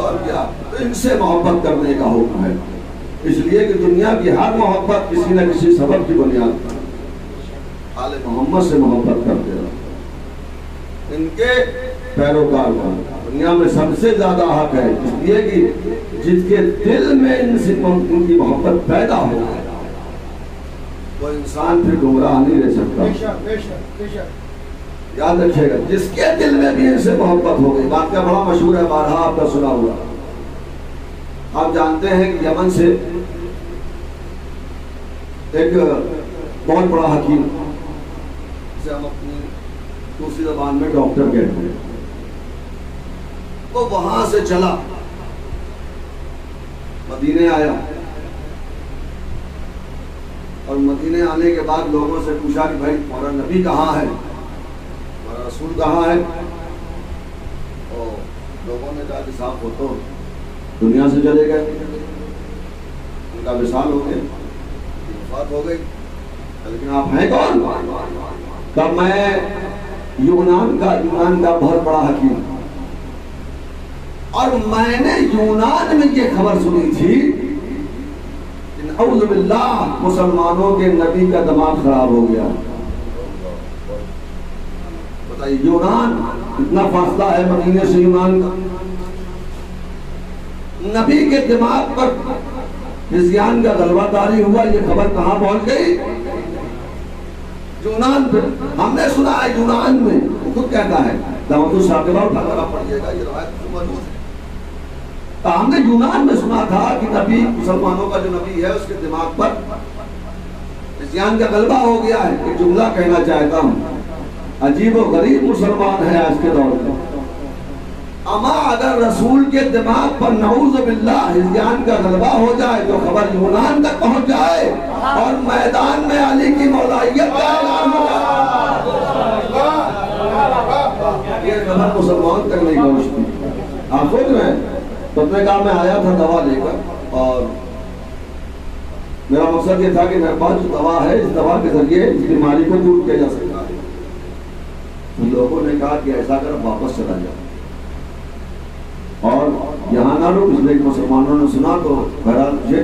Speaker 2: اور کیا ان سے محبت کرنے کا حکم ہے، اس لیے کہ دنیا کی ہر محبت کسی نہ کسی سبب کی بنیاد پر آل محمد سے محبت کرتے رہو. ان کے پیروکار دنیا میں سب سے زیادہ حق ہے، اس لیے کہ جس کے دل میں ان کی محبت پیدا ہو وہ انسان پھر گمراہ نہیں رہ سکتا. یاد رکھیے گا جس کے دل میں بھی ان سے محبت ہو گئی. واقعہ بڑا مشہور ہے، بارہا آپ کا سنا ہوا. آپ جانتے ہیں کہ یمن سے ایک بہت بڑا حکیم، جسے ہم اپنی دوسری زبان میں ڈاکٹر کہتے ہیں، وہ وہاں سے چلا مدینے آیا، اور مدینے آنے کے بعد لوگوں سے پوچھا کہ بھائی تمہارا نبی کہاں ہے، تمہارا رسول کہاں ہے؟ اور لوگوں نے کہا کہ صاحب وہ تو دنیا سے چلے گئے، ان کا وصال ہو گیا، وفات ہو گئی، لیکن آپ ہیں کون؟ کہ میں یونان کا بہت بڑا حکیم، اور میں نے یونان میں یہ خبر سنی تھی کہ اعوذ باللہ مسلمانوں کے نبی کا دماغ خراب ہو گیا۔ بتائیے یونان اتنا فاصلہ ہے مدینے سے یونان کا، نبی کے دماغ پر ہزیان کا غلبہ طاری ہوا، یہ خبر کہاں پہنچ گئی؟ یونان پہ۔ ہم نے سنا ہے یونان میں، وہ خود کہتا ہے دعوت الشاکرہ اٹھا کر پڑھیے گا، یہ روایت موجود ہے۔ ہم نے یونان میں سنا تھا کہ نبی، مسلمانوں کا جو نبی ہے اس کے دماغ پر ہزیان کا غلبہ ہو گیا ہے۔ ایک جملہ کہنا چاہتا ہوں، عجیب و غریب مسلمان ہے آج کے دور میں۔ اما اگر رسول کے دماغ پر نعوذ باللہ ہزیان کا غلبہ ہو جائے تو خبر یونان تک پہنچ جائے اور میدان میں علی کی مولائیت کا اعلان ہو جائے، یہ خبر مسلمان تک نہیں پہنچتی۔ آپ سوچ رہے ہیں؟ تو نے کہا میں آیا تھا دوا لے کر، اور میرا مقصد یہ تھا کہ میرے پاس جو دوا ہے اس دوا کے ذریعے اس بیماری کو دور کیا جا سکتا ہے۔ تو لوگوں نے کہا کہ ایسا کر واپس چلا جاؤ اور یہاں نہ رک، اس لیے کہ مسلمانوں نے سنا تو بہرحال مجھے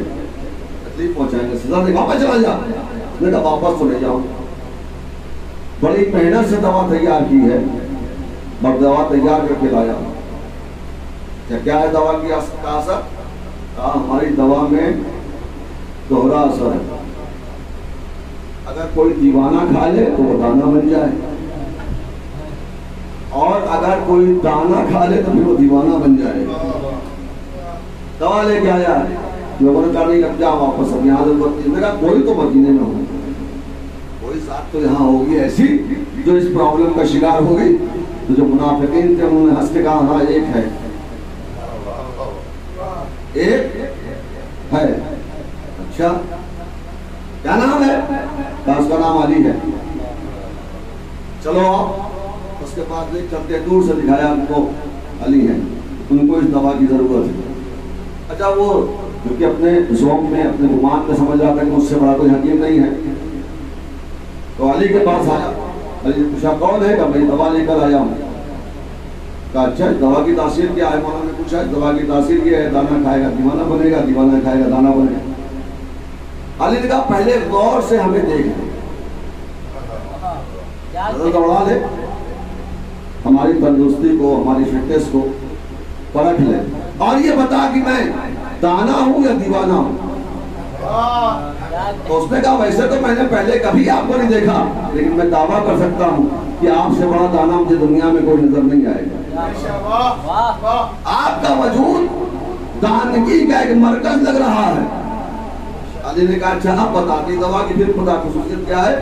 Speaker 2: تکلیف پہنچائیں گے، سزا دے، واپس چلا جا۔ اس نے کہا واپس تو لے جاؤ، بڑی محنت سے دوا تیار کی ہے، اور دوا تیار کر کے لایا۔ کیا ہے دوا کی اثر؟ کہا ہماری دوا میں دوہرا اثر ہے، اگر کوئی دیوانہ کھا لے تو وہ دانہ بن جائے، اور اگر کوئی دانہ کھا لے تو پھر وہ دیوانہ بن جائے۔ دوا لے کے آیا، لوگوں نے کہا نہیں اب جا واپس، اب یہاں ضرورت نہیں۔ میں کہا کوئی تو مدینے میں ہو، کوئی ذات تو یہاں ہوگی ایسی جو اس پرابلم کا شکار ہو گئی۔ تو جو منافقین تھے انہوں نے ہنس کے کہا ہاں ایک ہے، ایک ہے۔ اچھا کیا نام ہے؟ اس کا نام علی ہے۔ چلو آپ اس کے پاس لے چلتے، دور سے دکھایا ان کو علی ہے، ان کو اس دوا کی ضرورت ہے۔ اچھا وہ کیونکہ اپنے ذوق میں، اپنے گمان میں سمجھ رہا تھا کہ مجھ سے بڑا کوئی حکیم نہیں ہے، تو علی کے پاس آیا۔ علی نے پوچھا کون ہے؟ کہ میں دوا لے کر آیا ہوں۔ کہا اچھا اس دوا کی تاثیر کیا ہے؟ مولانا نے پوچھا اس دوا کی تاثیر یہ ہے دانہ کھائے گا دیوانہ بنے گا، دیوانہ کھائے گا دانہ بنے گا۔ علی نے کہا پہلے غور سے ہمیں دیکھ لے، نظر دوڑا لے، ہماری تندرستی کو، ہماری فٹنس کو پرکھ لے، اور یہ بتا کہ میں دانہ ہوں یا دیوانہ ہوں۔ تو اس نے کہا ویسے تو میں نے پہلے کبھی آپ کو نہیں دیکھا، لیکن میں دعویٰ کر سکتا ہوں کہ آپ سے بڑا دانہ مجھے دنیا میں کوئی نظر نہیں آئے گا۔ آپ کا وجود دانگی کا ایک مرکز لگ رہا ہے۔ علی نے کہا اچھا اب بتا دی دوا کی پھر خدا خصوصیت کیا ہے؟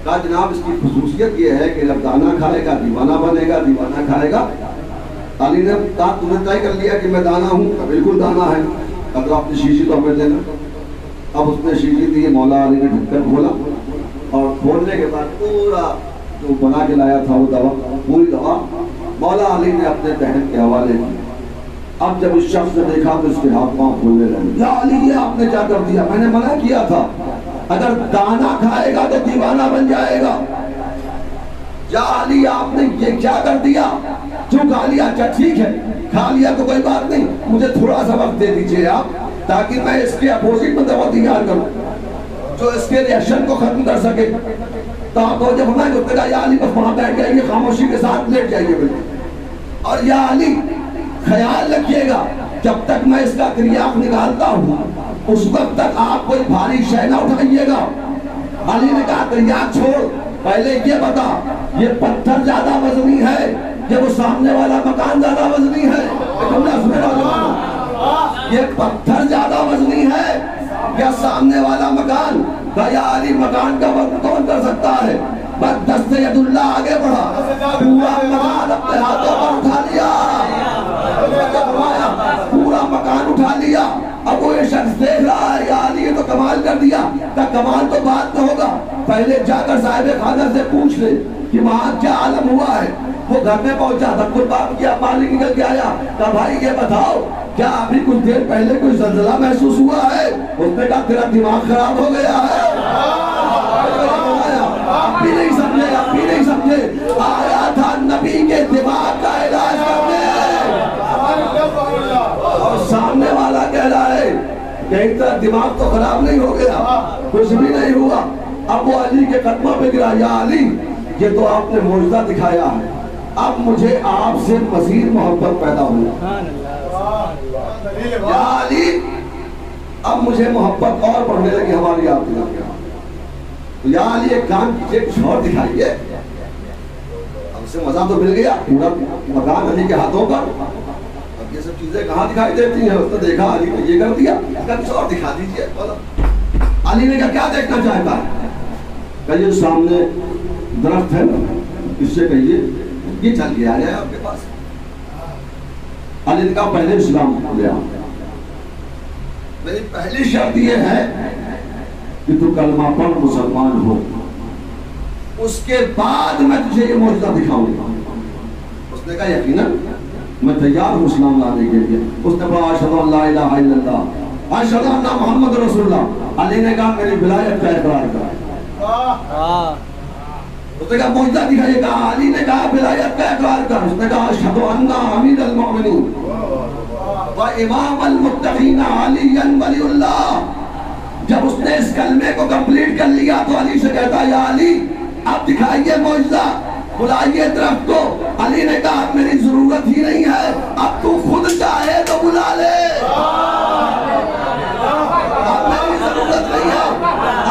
Speaker 2: کہا جناب اس کی خصوصیت یہ ہے کہ جب دانہ کھائے گا دیوانہ بنے گا، دیوانہ کھائے گا۔ علی نے کہا تم نے طے کر لیا کہ میں دانہ ہوں؟ بالکل دانہ ہے۔ اگر آپ نے شیشی تو ہمیں دینا۔ اب اس نے شیشی دی، مولا علی نے ڈھکن کھولا، اور کھولنے کے بعد پورا جو بنا کے لایا تھا وہ دوا، پوری دوا مولا علی نے اپنے دہن کے حوالے کی۔ اب جب اس شخص نے دیکھا تو اس کے ہاتھ پاؤں پھولنے لگے۔ یا علی یہ آپ نے کیا کر دیا؟ میں نے منع کیا تھا، اگر دانہ کھائے گا تو دیوانہ بن جائے گا۔ یا علی آپ نے یہ کیا کر دیا؟ جو کھا لیا اچھا ٹھیک ہے، کھا لیا تو کوئی بات نہیں، مجھے تھوڑا سا وقت دے دیجئے آپ، تاکہ میں اس کے اپوزٹ میں دوا تیار کروں جو اس کے ریئیکشن کو ختم کر سکے۔ تو آپ کو جب ہمیں جو کہا یا علی بس وہاں بیٹھ جائیے، خاموشی کے ساتھ لیٹ جائیے بالکل، اور یا علی خیال رکھیے گا جب تک میں اس کا تریاق نکالتا ہوں اس وقت تک آپ کوئی بھاری شے نہ اٹھائیے گا۔ علی نے کہا تریاق چھوڑ، پہلے یہ بتا یہ پتھر زیادہ وزنی ہے یا وہ سامنے والا مکان زیادہ وزنی ہے؟ یہ پتھر زیادہ وزنی ہے یا سامنے والا مکان کہا یا علی مکان کا وقت کون کر سکتا ہے؟ بس دست ید اللہ آگے بڑھا، پورا مکان اپنے ہاتھوں پر اٹھا لیا، پورا مکان اٹھا لیا۔ اب وہ یہ شخص دیکھ رہا ہے یا علی یہ تو کمال کر دیا، کہ کمال تو بعد میں ہوگا، پہلے جا کر صاحب خانہ سے پوچھ لے کہ وہاں کیا عالم ہوا ہے۔ وہ گھر میں پہنچا، دھکر باپ کیا، مالک نکل کے آیا، کہا بھائی یہ بتاؤ کیا ابھی کچھ دیر پہلے کوئی زلزلہ محسوس ہوا ہے؟ اس نے کہا تیرا دماغ خراب ہو گیا ہے، اب بھی نہیں سمجھے، اب بھی نہیں سمجھے، آیا تھا نبی کے دماغ کا علاج کرنے، اور سامنے والا کہہ رہا ہے کہیں طرح دماغ تو خراب نہیں ہو گیا، کچھ بھی نہیں ہوا۔ اب وہ علی کے قدموں پہ گرا، یا علی یہ تو آپ نے معجزہ دکھایا ہے، اب مجھے آپ سے مزید محبت پیدا ہوئی، یا علی اب مجھے محبت اور بڑھنے لگی ہماری آپ کی طرف۔ تو یا علی ایک کام کیجئے، کچھ اور دکھائیے۔ اب سے مزہ تو مل گیا، پورا مکان علی کے ہاتھوں پر، اب یہ سب چیزیں کہاں دکھائی دیتی ہیں؟ اس نے دیکھا علی نے یہ کر دیا، کچھ اور دکھا دیجئے۔ علی نے کہا کیا دیکھنا چاہتا ہے؟ کہ یہ سامنے درخت ہے نا، اس سے کہیے یہ چل کے آ جائے آپ کے پاس۔ علی نے کہا پہلے اسلام لے آؤ، میری پہلی شرط یہ ہے کہ تو کلمہ پڑھ مسلمان ہو، اس کے بعد میں تجھے یہ معجزہ دکھاؤں گا۔ اس نے کہا یقیناً میں تیار ہوں اسلام لانے کے لیے۔ اس نے کہا اشہد ان لا الہ الا اللہ اشہد ان محمد رسول اللہ۔ علی نے کہا میری ولایت کا اقرار کر۔ اس نے کہا معجزہ دکھائیے، کہا علی نے کہا ولایت کا اقرار کر۔ اس نے کہا اشہد ان امیر المؤمنین و امام المتقین علی ولی اللہ۔ جب اس نے اس کلمے کو کمپلیٹ کر لیا تو علی سے کہتا یا علی اب دکھائیے معجزہ، بلائیے درخت کو۔ علی نے کہا اب میری ضرورت ہی نہیں ہے، اب تو خود چاہے تو بلا لے، اب میری ضرورت نہیں ہے،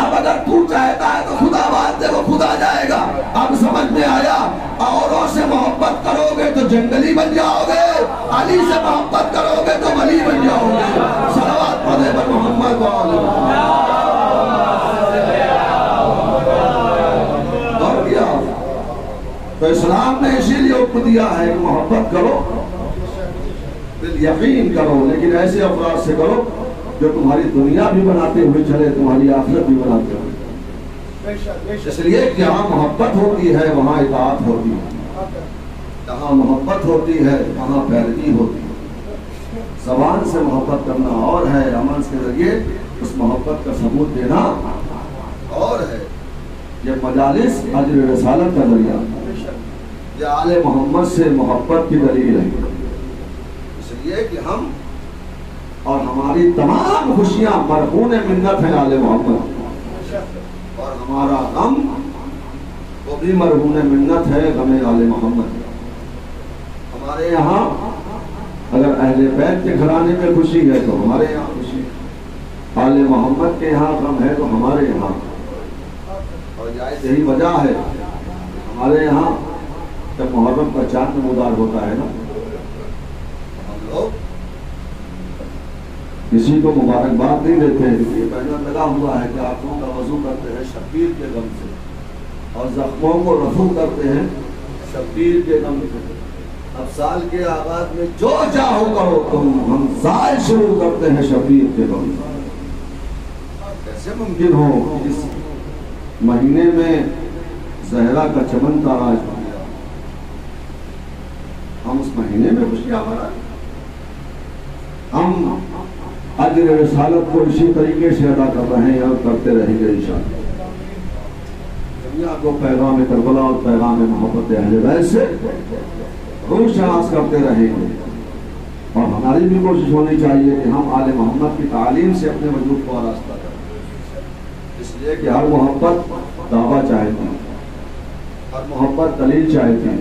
Speaker 2: اب اگر تو چاہتا ہے تو خدا بات دے وہ خود آ جائے گا۔ اب سمجھ میں آیا، اوروں سے محبت کرو گے تو جنگلی بن جاؤ گے، علی سے محبت کرو گے تو ولی بن جاؤ گے۔ صلوات پڑھے پر محمد اور کیا؟ تو اسلام نے اسی لیے حکم دیا ہے کہ محبت کرو، یقین کرو، لیکن ایسے افراد سے کرو جو تمہاری دنیا بھی بناتے ہوئے چلے، تمہاری آخرت بھی بناتے ہوئے۔ اس لیے کہ جہاں محبت ہوتی ہے وہاں اطاعت ہوتی ہے، جہاں محبت ہوتی ہے وہاں پیروی ہوتی ہے۔ زبان سے محبت کرنا اور ہے، عمل کے ذریعے اس محبت کا ثبوت دینا اور ہے۔ یہ مجالس اجر رسالت کا ذریعہ، یہ آل محمد سے محبت کی دلیل ہے۔ اس لیے کہ ہم اور ہماری تمام خوشیاں مرہون منت ہیں آل محمد، اور ہمارا غم وہ بھی مرہون منت ہے غم آل محمد۔ ہمارے یہاں اگر اہل بیت کے گھرانے میں خوشی ہے تو ہمارے یہاں خوشی ہے، آل محمد کے یہاں غم ہے تو ہمارے یہاں، اور یہی وجہ ہے ہمارے یہاں جب محرم کا چاند نمودار ہوتا ہے نا، ہم لوگ کسی کو مبارکباد نہیں دیتے ہیں، یہ پہلے لگا ہوا ہے کہ آنکھوں کا وضو کرتے ہیں شبیر کے غم سے، اور زخموں کو رفع کرتے ہیں شبیر کے غم سے۔ اب سال کے آغاز میں جو چاہو کرو تم، ہم زائل شروع کرتے ہیں شبیر کے غم سے۔ کیسے ممکن ہو کہ اس مہینے میں زہرا کا چمن تاراج ہو گیا، ہم اس مہینے میں خوشیاں منائیں؟ ہم اجر رسالت کو اسی طریقے سے ادا کر رہے ہیں اور کرتے رہیں گے انشاءاللہ۔ دنیا کو پیغام کربلا اور پیغام محبت اہل بیت سے روح شناس کرتے رہیں گے، اور ہماری بھی کوشش ہونی چاہیے کہ ہم آل محمد کی تعلیم سے اپنے وجود کو آراستہ کریں۔ اس لیے کہ ہر محبت دعویٰ چاہتی ہے، ہر محبت دلیل چاہتی ہے،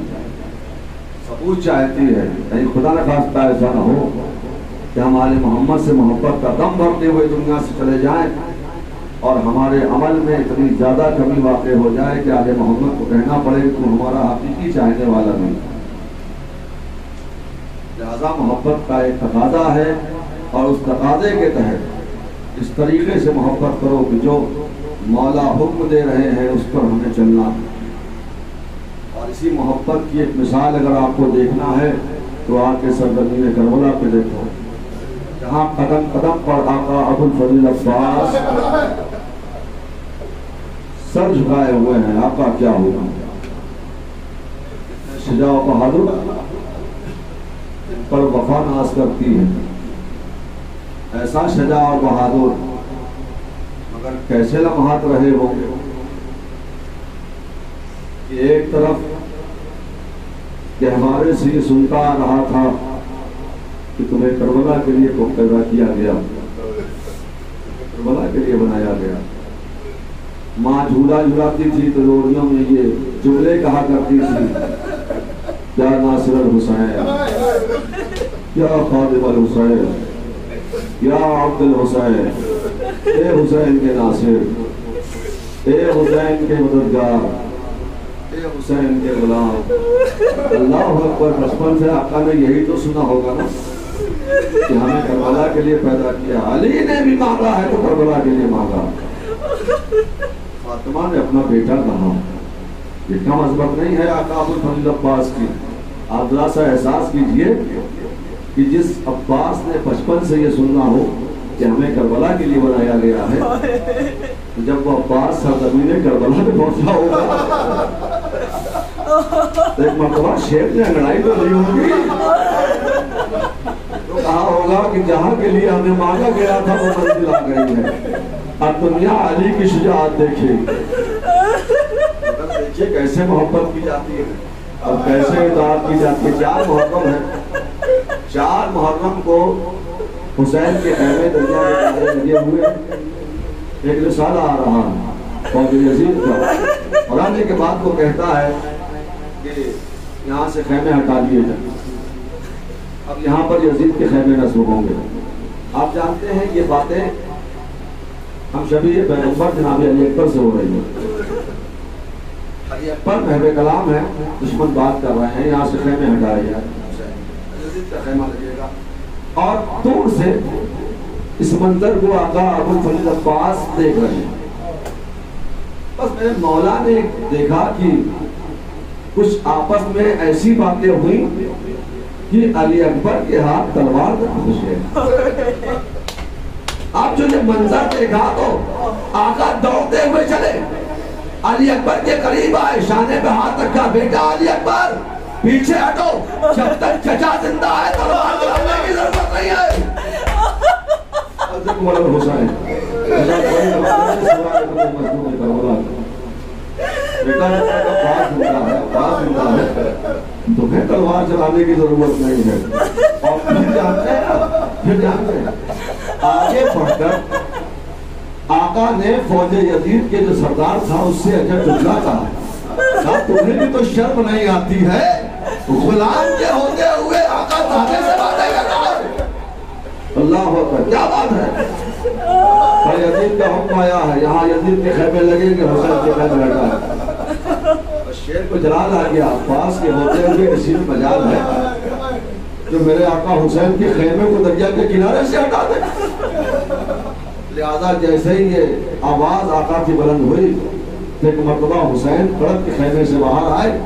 Speaker 2: ثبوت چاہتی ہے۔ کہیں خدا نہ خواستہ ایسا نہ ہو کہ ہم آل محمد سے محبت کا دم بھرتے ہوئے دنیا سے چلے جائیں اور ہمارے عمل میں اتنی زیادہ کمی واقع ہو جائے کہ آل محمد کو کہنا پڑے کہ تو ہمارا حقیقی چاہنے والا نہیں۔ لہذا محبت کا ایک تقاضا ہے، اور اس تقاضے کے تحت اس طریقے سے محبت کرو کہ جو مولا حکم دے رہے ہیں اس پر ہمیں چلنا ہے۔ اور اسی محبت کی ایک مثال اگر آپ کو دیکھنا ہے تو آ کے سرزمین کربلا پہ دیکھو، جہاں قدم قدم پر آقا ابوالفضل عباس سر جھکائے ہوئے ہیں۔ آقا کیا ہوگا، شجاع و بہادر ان پر وفا ناز کرتی ہے، ایسا شجاع و بہادر، مگر کیسے لمحات رہے ہوں کہ ایک طرف کہ ہمارے سے یہ سنتا آ رہا تھا کہ تمہیں کربلا کے لیے کو پیدا کیا گیا، کربلا کے لیے بنایا گیا۔ ماں جھولا جھلاتی تھی تو لوریوں میں یہ جملے کہا کرتی تھی، یا ناصر الحسین، یا خادم الحسین، یا عبد الحسین، اے حسین کے ناصر، اے حسین کے مددگار، اے حسین کے غلام۔ اللہ اکبر، بچپن سے آقا نے یہی تو سنا ہوگا نا کہ ہمیں کربلا کے لیے پیدا کیا۔ علی نے بھی مانگا ہے تو کربلا کے لیے مانگا۔ فاطمہ نے اپنا بیٹا کہا، یہ کم عظمت نہیں ہے آقا ابوالفضل عباس کی؟ آپ ذرا سا احساس کیجئے کہ جس عباس نے بچپن سے یہ سننا ہو کہ ہمیں کربلا کے لیے بنایا گیا ہے، جب وہ عباس سرزمین کربلا میں پہنچا ہوگا تو ایک مرتبہ شیر نے لڑائی تو نہیں ہوگی، تو کہا ہوگا کہ جہاں کے لیے ہمیں مانگا گیا تھا وہ منزل آ گئی ہے۔ اب دنیا علی کی شجاعت دیکھے، دیکھیے کیسے محبت کی جاتی ہے اور کیسے اطاعت کی جاتی ہے۔ 4 محرم ہے، 4 محرم کو حسین کے خیمے دریا میں لگے ہوئے ایک رسالہ آ رہا ہے فوج یزید کا، اور آنے کے بعد وہ کہتا ہے کہ یہاں سے خیمے ہٹا دیے جائیں، اب یہاں پر یزید کے خیمے نصب ہوں گے۔ آپ جانتے ہیں یہ باتیں ہم شبیہ پیغمبر جناب علی اکبر سے ہو رہی ہیں۔ علی اکبر محب کلام ہے، دشمن بات کر رہے ہیں یہاں سے خیمے ہٹائے جائیں، یزید کا خیمہ لگے گا، اور دور سے اس منظر کو آقا ابوالفضل عباس دیکھ رہے ہیں۔ بس میرے مولا نے دیکھا کہ کچھ آپس میں ایسی باتیں ہوئی کہ علی اکبر کے ہاتھ تلوار میں پھنس گئے۔ آپ جو یہ منظر دیکھا تو آقا دوڑتے ہوئے چلے، علی اکبر کے قریب آئے، شانے پہ ہاتھ رکھا، بیٹا علی اکبر پیچھے ہٹو، جب تک چچا زندہ ہے تلوار چلانے کی ضرورت نہیں ہے۔ حضرت مولانا حسین بیٹا بات زندہ ہے، بات زندہ ہے، تمہیں تلوار چلانے کی ضرورت نہیں ہے۔ اور پھر جانتے ہیں آگے بڑھ کر آقا نے فوج یزید کے جو سردار تھا اس سے اجر جملہ کہا، تمہیں بھی تو شرم نہیں آتی ہے، غلام کے ہوتے ہوئے آقا تانے سے باتیں کر رہا ہے۔ اللہ اکبر، کیا بات ہے؟ اور یزید کا حکم آیا ہے، یہاں یزید کے خیمے لگیں گے، حسین کے خیمے لگا ہے۔ شیر کو جلال آ گیا، عباس کے ہوتے ہوئے اسی میں مجال ہے جو میرے آقا حسین کے خیمے کو دریا کے کنارے سے ہٹا دے۔ لہذا جیسے ہی یہ آواز آقا کی بلند ہوئی، ایک مرتبہ حسین کڑک کے خیمے سے باہر آئے،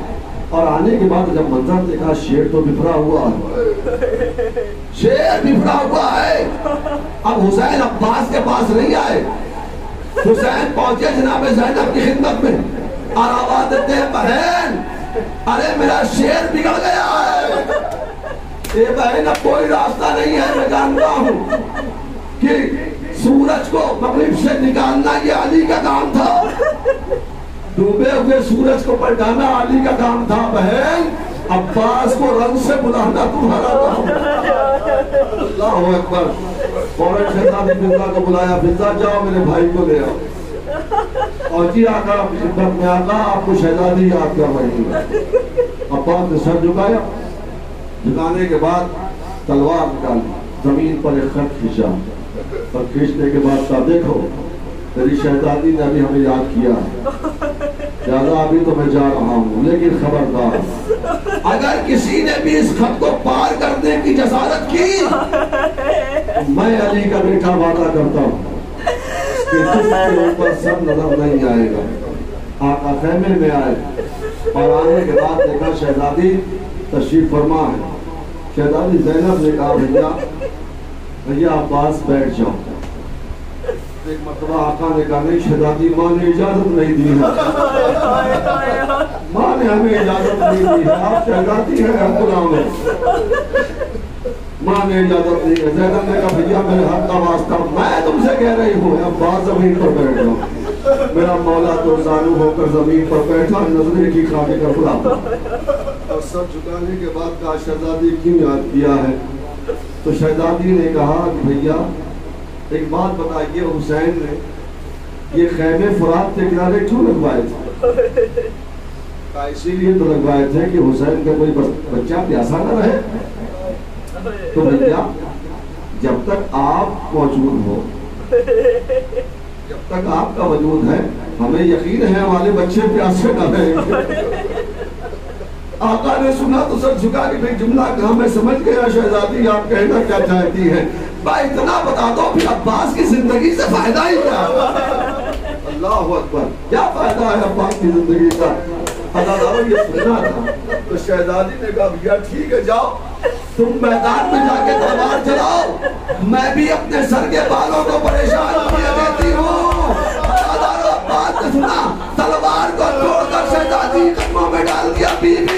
Speaker 2: اور آنے کے بعد جب منظر دیکھا شیر تو بفرا ہوا ہے، شیر بفرا ہوا ہے۔ اب حسین عباس کے پاس نہیں آئے، حسین پہنچے جناب زینب کی خدمت میں اور آواز دیتے ہیں، بہن ارے میرا شیر بگڑ گیا ہے۔ اے بہن اب کوئی راستہ نہیں ہے، میں جانتا ہوں کہ سورج کو مغرب سے نکالنا یہ علی کا کام تھا، ڈوبے ہوئے سورج کو پلٹانا علی کا کام تھا، بہن عباس کو رنگ سے بلانا تمہارا کام۔ اللہ اکبر، فوراً شہزادی فضہ کو بلایا، فضہ جاؤ میرے بھائی کو لے آؤ۔ اور جی آقا خدمت میں آقا آپ کو شہزادی یاد کر رہی ہے۔ عباس نے سر جھکایا، جھکانے کے بعد تلوار نکالی، زمین پر ایک خط کھینچا، اور کھینچنے کے بعد کہا دیکھو تیری شہزادی نے ابھی ہمیں یاد کیا ہے، لہذا ابھی تو میں جا رہا ہوں، لیکن خبردار اگر کسی نے بھی اس خط کو پار کرنے کی جسارت کی، میں علی کا بیٹا وعدہ کرتا ہوں کہ جس کے اوپر سر نظر نہیں آئے گا. آقا خیمے میں آئے اور آنے کے بعد دیکھا شہزادی تشریف فرما ہے. شہزادی زینب نے کہا بھیا عباس بیٹھ جاؤ. ایک مرتبہ آقا نے کہا نہیں شہزادی ماں نے اجازت نہیں دی ہے, ماں نے ہمیں اجازت نہیں دی ہے, آپ شہزادی ہیں ہم غلام ہیں. ماں نے اجازت نہیں ہے. زینب نے کہا بھیا میرے حق کا واسطہ میں تم سے کہہ رہی ہوں عباس زمین پر بیٹھ جاؤ. میرا مولا تو زانو ہو کر زمین پر بیٹھا نظریں کی کھانے کا کھلا اور سب جھکانے کے بعد کہا شہزادی کیوں یاد کیا ہے؟ تو شہزادی نے کہا کہ بھیا ایک بات بتائیے حسین نے یہ خیمے فرات کے کنارے کیوں لگوائے تھے؟ کہا اسی لیے تو لگوائے تھے کہ حسین کا کوئی بچہ پیاسا نہ رہے. تو بھیا جب تک آپ موجود ہو, جب تک آپ کا وجود ہے, ہمیں یقین ہے ہمارے بچے پیاسے نہ رہیں گے. آقا نے سنا تو سر جھکا کہ بھئی جملہ کہاں میں سمجھ گیا شہزادی آپ کہنا کیا چاہتی ہیں. بھائی اتنا بتا دو پھر عباس کی زندگی سے فائدہ ہی کیا؟ اللہ اکبر, کیا فائدہ ہے عباس کی زندگی کا؟ اللہ یہ سننا تھا. تو شہزادی نے کہا بھیا ٹھیک ہے جاؤ تم میدان میں جا کے تلوار چلاؤ, میں بھی اپنے سر کے بالوں کو پریشان کیے دیتی ہوں. عباس نے سنا تلوار کو چھوڑ کر شہزادی قدموں میں ڈال دیا. بیوی